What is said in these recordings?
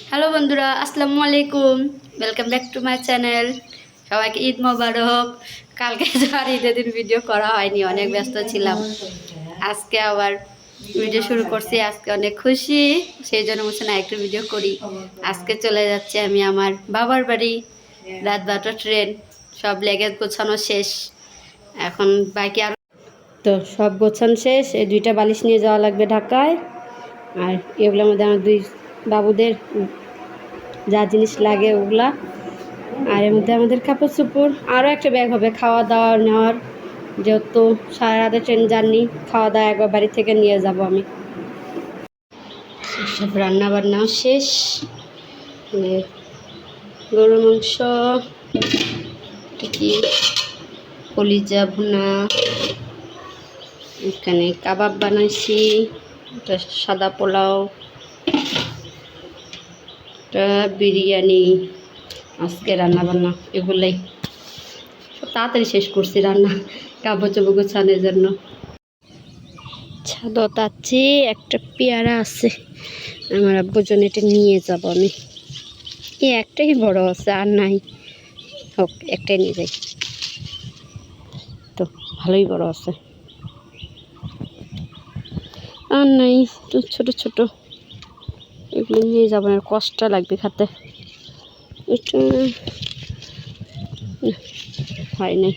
Hello বন্ধুরা, আসসালামু আলাইকুম। Welcome back to my channel. সবাইকে ঈদ মোবারক। কালকে আর ঈদের দিন ভিডিও করা হয়নি, অনেক ব্যস্ত ছিলাম। আজকে আবার ভিডিও শুরু করছি। আজকে অনেক খুশি, সেই জন্য বলছি না একটু ভিডিও করি। আজকে চলে যাচ্ছি আমি আমার বাবার বাড়ি। রাত 12টা ট্রেন, সব লেগেজ গোছানো শেষ। এখন বাকি আর তো সব গোছানো শেষ। এই 2টা বালিশ নিয়ে যাওয়া লাগবে ঢাকায়। আর এগুলোর মধ্যে আমার 2 বাবুদের যা জিনিস লাগে ওগুলা। আর এর মধ্যে আমাদের কাপড় চোপড়, আরও একটা ব্যাগ হবে খাওয়া দাওয়া নেওয়ার, যেহেতু সারা রাতে ট্রেন জার্নি। খাওয়া দাওয়া একবার বাড়ি থেকে নিয়ে যাব আমি। সব রান্না বান্নাও শেষ। গরুর মাংস, কি কলিজা ভুনা, এখানে কাবাব বানাইছি, এটা সাদা পোলাও, এটা বিরিয়ানি। আজকে রান্না বান্না এগুলাই সব তাড়াতাড়ি শেষ করছি রান্না, কাপড় চোপড় গোছানোর জন্য। ছাদত আছে, একটা পেয়ারা আছে, আমার আব্বুর জন্য এটা নিয়ে যাব আমি। একটাই বড় আছে, আর নাই, হোক একটাই নিয়ে যাই। তো ভালোই বড় আছে, আর নাই তো ছোট ছোট, এগুলো নিয়ে যাবো। আর কষ্ট লাগবে খাতে, এটা হয় নাই,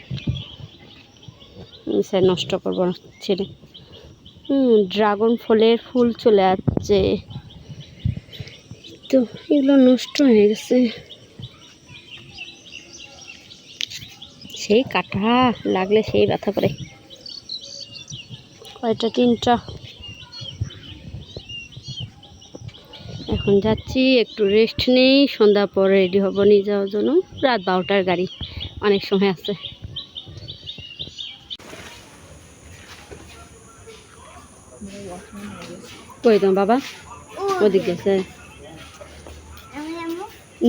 স্যার নষ্ট করবো না ছেড়ে। ড্রাগন ফলের ফুল চলে আসছে, তো এগুলো নষ্ট হয়ে গেছে। সেই কাটা লাগলে সেই ব্যথা করে। কয়টা? 3টা। এখন যাচ্ছি, একটু রেস্ট নেই, সন্ধ্যা পরে রেডি হব নিয়ে যাওয়ার জন্য। রাত 12টার গাড়ি, অনেক সময় আছে। কই তোমার বাবা? ওদিক গেছে।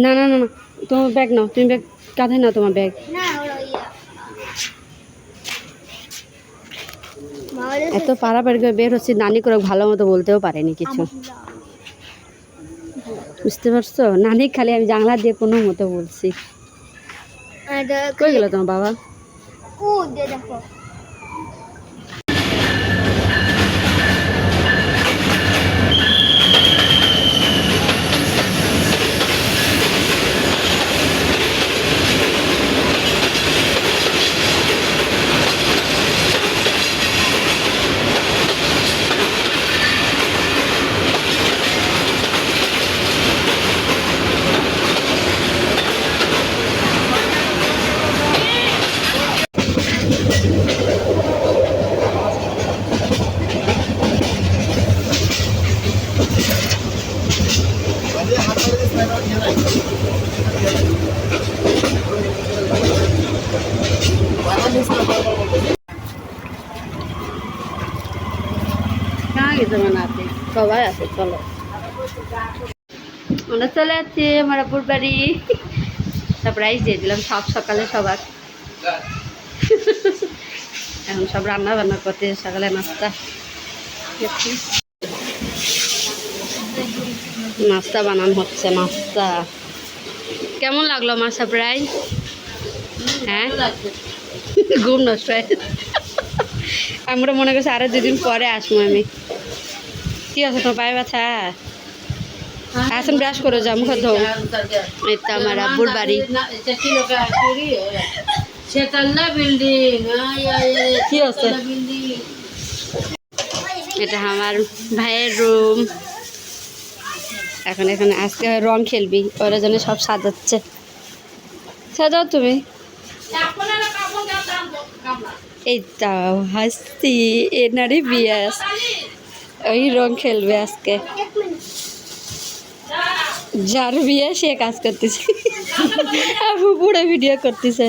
না না না না, তোমার ব্যাগ নাও, তুমি ব্যাগ কাঁধে নাও, তোমার ব্যাগ। এত পাড়াপাড়ি করে বের হচ্ছে, নানি করে ভালো মতো বলতেও পারেনি কিছু, বুঝতে পারছো? নানি খালি আমি জানলা দিয়ে কোনো মতো বলছি। কই গেল তোমার বাবা? দেখো সবাই আছে, চলো আমরা চলে যাচ্ছি আমার আপুর বাড়ি। সারপ্রাইজ দিয়ে দিলাম সব সকালে সবার। এখন সব রান্না বান্না করতে, সকালে নাস্তা নাস্তা বানানো হচ্ছে। নাস্তা কেমন লাগলো আমার সারপ্রাইজ? হ্যাঁ, ঘুম নষ্ট হয়। আমরা মনে করছি আরো 2 দিন পরে আসবো আমি। কি আছে তোমার পায়ে ব্যথা? এখন ব্রাশ করে যাও, মুখ ধো। এটা আমার আব্বুর বাড়ি। কি আছে? এটা আমার ভাইয়ের রুম। এখন এখানে আজকে রং খেলবি, ওরা জন্য সব সাজাচ্ছে। সাজাও তুমি। এই তো হাসছি, এনারই বিয়ে, ওই রং খেলবে আজকে। যার বিয়ে সে কাজ করতেছে, আপু পুরো ভিডিও করতেছে।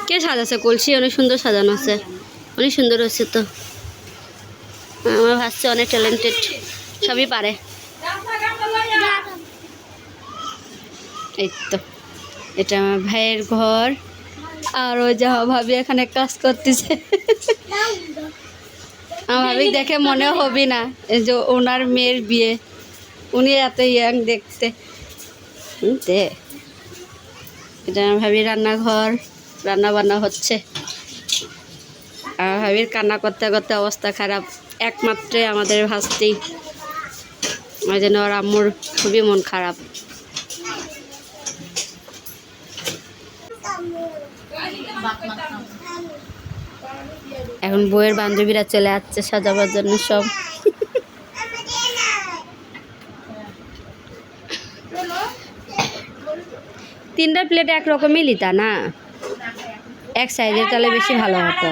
কে সাজাচ্ছে? কলসি অনেক সুন্দর সাজানো আছে, অনেক সুন্দর হচ্ছে। তো আমার ভাবছে অনেক ট্যালেন্টেড, সবই পারে। এই তো এটা আমার ভাইয়ের ঘর। আর ওই যা ভাবি এখানে কাজ করতেছে। আমার ভাবি দেখে মনে হবে না এই যে ওনার মেয়ের বিয়ে, উনি এত ইয়াং দেখতে। এটা আমার ভাবি রান্নাঘর, রান্না বান্না হচ্ছে। আর ভাবির কান্না করতে করতে অবস্থা খারাপ, একমাত্রই আমাদের ভাস্তি, ওই জন্য ওর আম্মুর খুবই মন খারাপ। এখন বউয়ের বান্ধবীরা চলে আসছে সাজাবার জন্য সব। তিনটা প্লেট একরকমই লিতা না, এক সাইজের তাহলে বেশি ভালো হতো।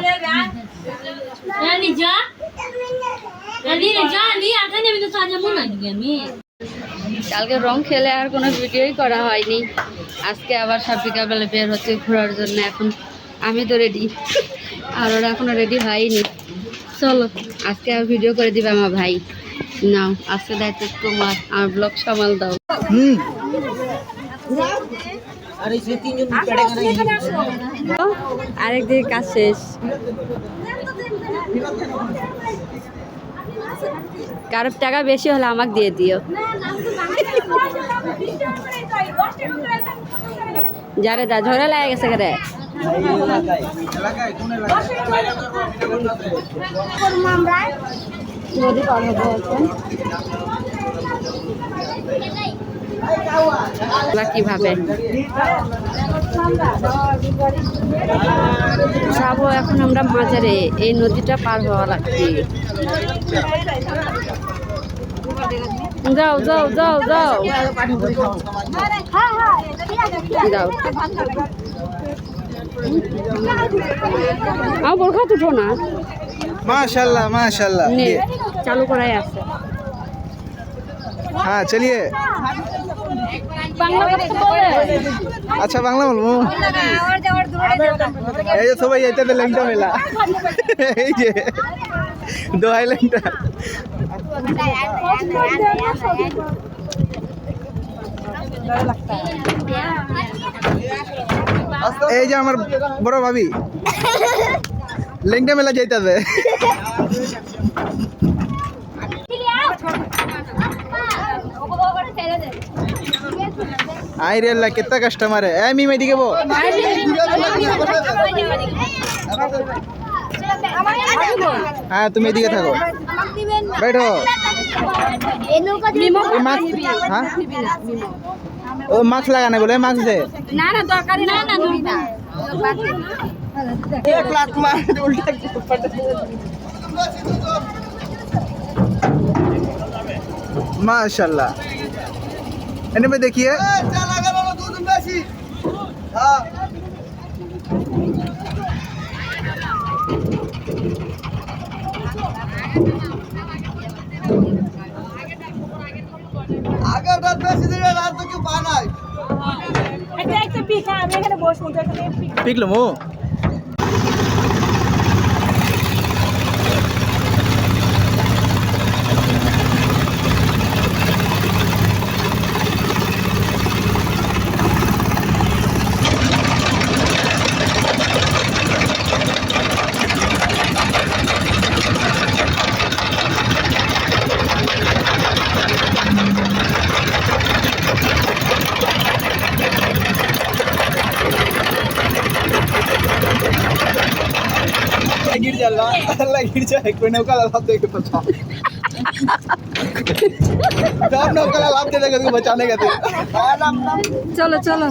কালকে রং খেলে আর কোনো ভিডিওই করা হয়নি, আজকে আবার সব বিকালবেলা বের হচ্ছে ঘোরার জন্য। এখন আমি তো রেডি, আর ওরা এখনো রেডি হয়নি। চলো আজকে আর ভিডিও করে দিবে আমার ভাই। নাও আজকে দায়িত্ব তোমার, আমার ব্লগ সামাল দাও। আরেকদিকে কাজ শেষ। কারোর টাকা বেশি হলে আমাকে দিয়ে দিও। যারে দা ঝরে লাগে গেছে রে। নদী পার হবো কিভাবে যাবো এখন আমরা মাঝারে, এই নদীটা পার হওয়া লাগবে। যাও যাও যাও যাও যাও। বোরখা তুঠো না। माशाल्लाह माशाल्लाह। चालू कराई আছে। हाँ चलिए। अच्छा बांग्ला बोलबो। এই যে সবাই এটাতে লেংটা মেলা, এই যে দোহাই লেংটা। এই যে আমার বড় ভাবি লেংটা মেলা যাইতাছে। आई रे अल्लाह कितना कस्टमर है। ए मी मेडी के वो हाँ तुम एदिके থাকো, बैठो। हाँ ओ मास्क लगाने बोले, मास्क दे ना ना दरकारी ना ना ना 1 लाख मार उल्टा माशाल्लाह। इन्हें पे देखिए अगर रात में सीधे रात तो क्यों पाना है। एक पीक है, मैं এখানে বসবো তো এখানে পিক লমু। गिर जाला अल्लाह गिर जाए कोई नौका लाभ दे के बचा। सब नौका लाभ दे देगा बचाने का। चलो चलो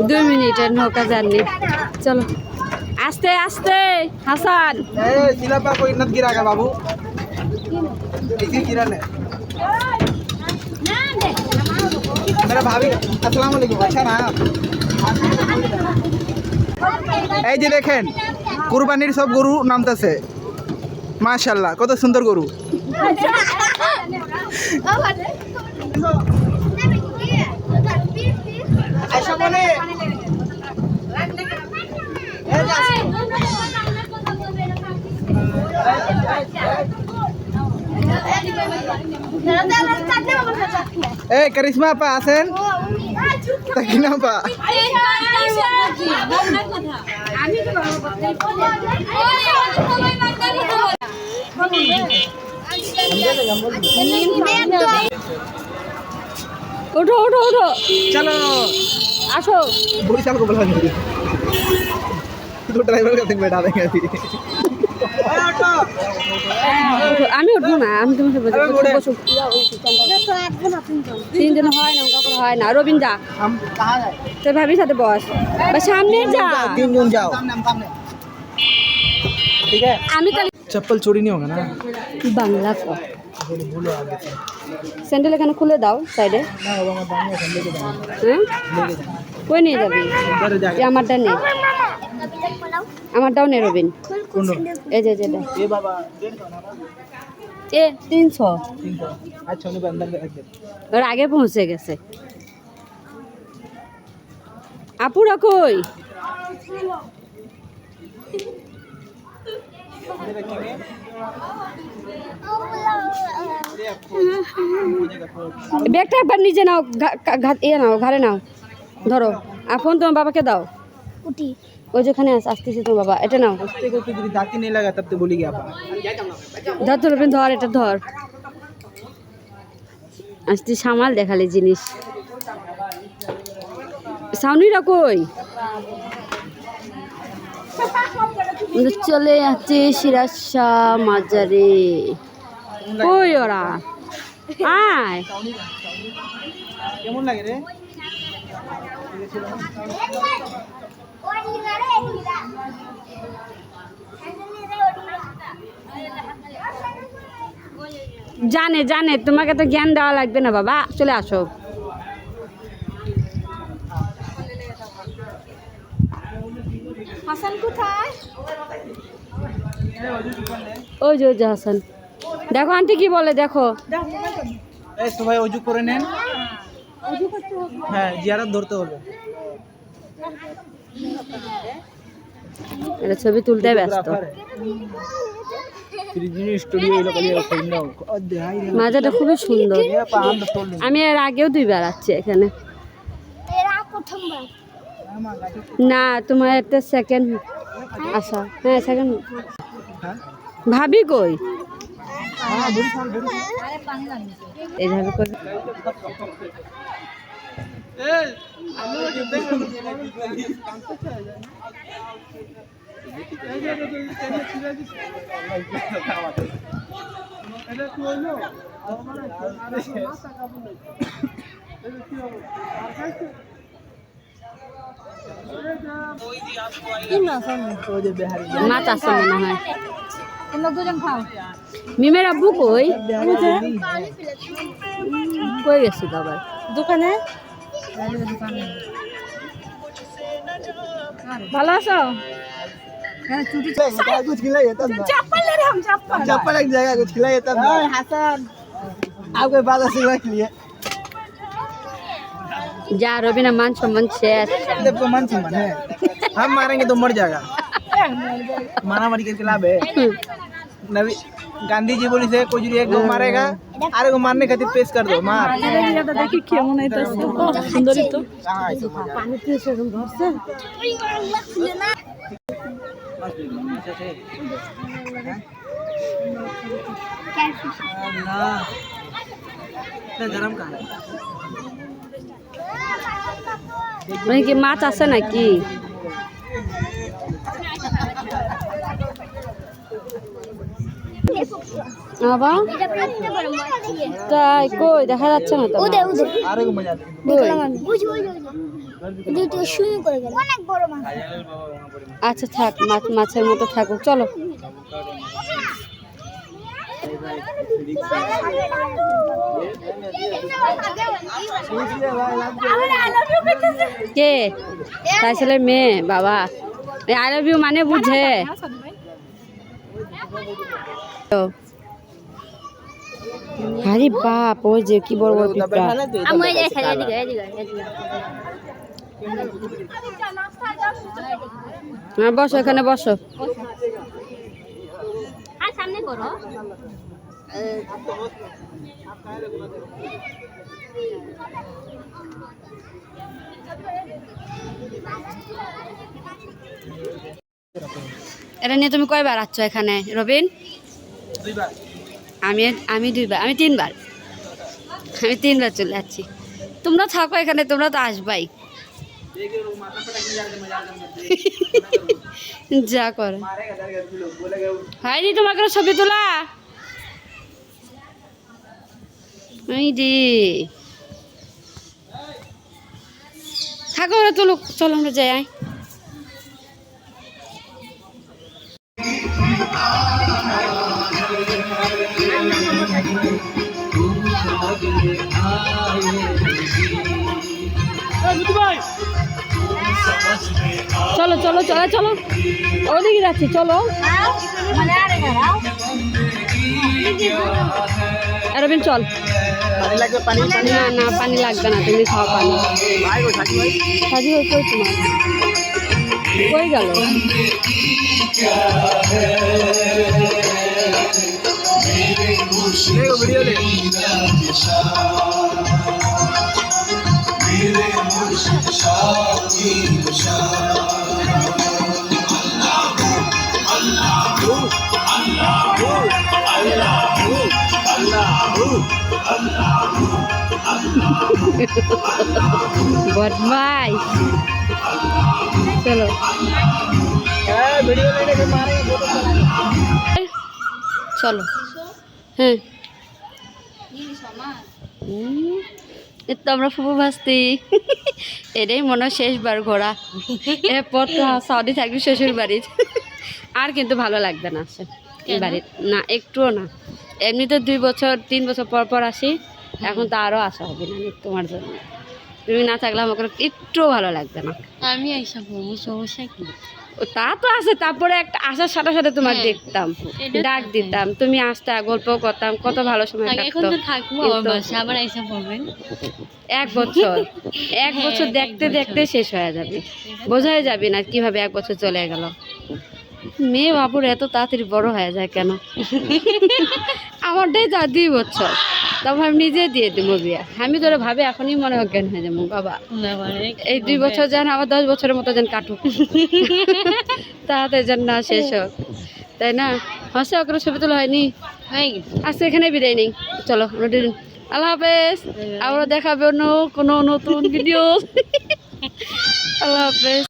2 মিনিটের নৌকা জার্নি। চলো আস্তে আস্তে। হাসান ए सिलापा कोई नत गिरागा बाबू, इसी गिराने। मेरा भाभी अस्सलाम वालेकुम। अच्छा ना এই যে দেখেন কুরবানির সব গরু নামতেছে, মাশাআল্লাহ কত সুন্দর গরু। এই কারিশমা আপা আছেন? তাকিনা আপা उठो उठो उठो चलो आसो बरिशाल को बुला दीजिए तो ड्राइवर का सिंह बैठा देंगे अभी আমি উঠবো না আমি তোমার সাথে বসো তিনজন হয় না কাপড় হয় না রবিন যা हम कहाँ जाए তোর ভাবির সাথে বস বা সামনে যা 3 जन जाओ ठीक है আমি তাহলে चप्पल चोरी नहीं होगा ना বাংলা কো बोलो आगे से স্যান্ডেল এখানে খুলে দাও সাইডে ना वो मैं दाम में लेके जाऊंगा হ্যাঁ लेके जाऊंगा কই নিয়ে যাবি उधर এই जाके আমারটা নে আমারটাও নে রবিন कौन এই যে যেটা ये बाबा 150 ना এ 300 300 अच्छा उन्हें अंदर रख दे ওর আগে পৌঁছে গেছে আপুরা কই ব্যাগটা একবার নিজে নাও নাও ঘরে নাও ধরো আর ফোন তোমার বাবাকে দাও ওই যেখানে আসতেছে তোমার বাবা এটা নাও उससे को तुझे दाती नहीं लगा तब तो बोलेगी आप ধর তো রবিন ধর এটা ধর আসতে সামাল দেখালে জিনিস সাউনিরা কই আমরা চলে যাচ্ছে সিরাজ শাহ মাজারে কই ওরা আয় কেমন লাগে রে জানে জানে তোমাকে তো জ্ঞান দেওয়া লাগবে না বাবা চলে আসো হাসান কোথায়? ওই যে হাসান দেখো আন্টি কি বলে দেখো এই সবাই ওযু করে নেন হ্যাঁ জিয়ারত ধরতে হবে এটা ছবি তুলতে ব্যস্ত স্টুডিও এলো কলি কইনো দেখাই রে মাজাটা খুবই সুন্দর পাহাড় তোল আমি এর আগেও দুইবার আসছি এখানে এরা প্রথমবার। না তোমার একটা সেকেন্ড আসা হ্যাঁ সেকেন্ড হ্যাঁ ভাবি কই হ্যাঁ বরিশাল এইভাবে করে এই আমি দেখো মাছ আছে মনে হয় মিমের আব্বু কই কই গেছি আবার দোকানে ভালো আছো? कुछ खिलाइए तब ना चप्पल ले रहे हम चप्पल। चप्पल एक जगह कुछ खिलाइए तब ना हसन आपके बात ऐसे रख लिए যা রবিনা মান সম্মান শেষ देखो मन सम्मान है हम मारेंगे तो मर जाएगा मारा मारी करके लाभ है नबी गांधी जी बोली से कोई एक को मारेगा अरे को मारने खातिर पेश कर दो मार দেখি কেমন হইতাছে সুন্দরই তো পানি পিয়েছে এখন ধরছে गरम कहाँ है মানে কি মাছ আছে নাকি বাবা তাই কই দেখা যাচ্ছে না তো উদে উদে अरे को मजा দেখলাম আমি বুঝ বুঝ দুটো সুইমিং করে গেল অনেক বড় মাছ আচ্ছা থাক মাছের মতো থাকুক চলো কে তাই ছেলের মেয়ে বাবা আই লাভ ইউ মানে বুঝে তো আরে বাপ ওই যে কি বড় বড় পিঁপড়া আমি এই খেলা দিকে এদিকে হ্যাঁ বসো এখানে বসো আর সামনে করো এটা নিয়ে তুমি কয়বার আসছো এখানে রবিন? দুইবার আমি দুইবার, আমি তিনবার চলে যাচ্ছি। তোমরা থাকো এখানে, তোমরা তো আসবাই। देखिए लोग माथा पटक के जाते मजाक करते যা করে मारेगा डर के लोग बोलेगा হয়নি তোমাকে ছবি তোলা। এই রে থাকো, ওরা তুলো, চলো আমরা যাই। আয় চলো চলো চলো চলো, ওদিকে যাচ্ছি, চলো। রবিন চল। पानी लगे पानी पानी না না পানি লাগবে না, তুমি খাও পানি। भाई को साथी भाई সাজি হয়ে কই তোমার কই গেল? देखो वीडियो ले बदमाश चलो वीडियो लेने के मारेगा बहुत अच्छा लगेगा চলো। হ্যাঁ এ তো আমরা ফুপু ভাসতি। এটাই মনে হয় শেষবার ঘোরা। এরপর তো সৌদি থাকবি শ্বশুর বাড়ির। আর কিন্তু ভালো লাগবে না আসে এই বাড়ির, না একটুও না। এমনিতে 2 বছর 3 বছর পর পর আসি, এখন তো আরও আসা হবে না তোমার জন্য। তুমি না থাকলে আমাকে একটুও ভালো লাগবে না। আমি এইসব বলবো, সমস্যা কি? ও তা তো আছে, তারপরে একটা আসার সাথে সাথে তোমার দেখতাম, এটা ডাক তো দিতাম, তুমি আসতা, গল্প করতাম, কত ভালো সময় এখন কাটতো। তো থাকবো আমার কিন্তু বাসায়, আবার এইসব বলবেন। 1 বছর 1 হ্যাঁ, বছর 1 দেখতে বছর। দেখতে শেষ হয়ে যাবে, বোঝাই যাবে না কিভাবে 1 বছর চলে গেল। মেয়ে বাবুর এত তাড়াতাড়ি বড় হয়ে যায় কেন? আমারটাই তো 2 বছর, তখন আমি নিজে দিয়ে দিব বিয়া। আমি তোরা ভাবে এখনই মনে অজ্ঞান হয়ে যাবো বাবা। না মানে এই 2 বছর যেন আবার 10 বছরের মতো যেন কাটুক, তাড়াতাড়ি যেন না শেষ হোক, তাই না? হাসে ওকে ছবি তোলা হয়নি। হয়ে গেছে। আজকে এখানে বিদায় নেই, চলো আল্লাহ হাফেজ। আবার দেখাবে অন্য কোনো নতুন ভিডিও। আল্লাহ হাফেজ।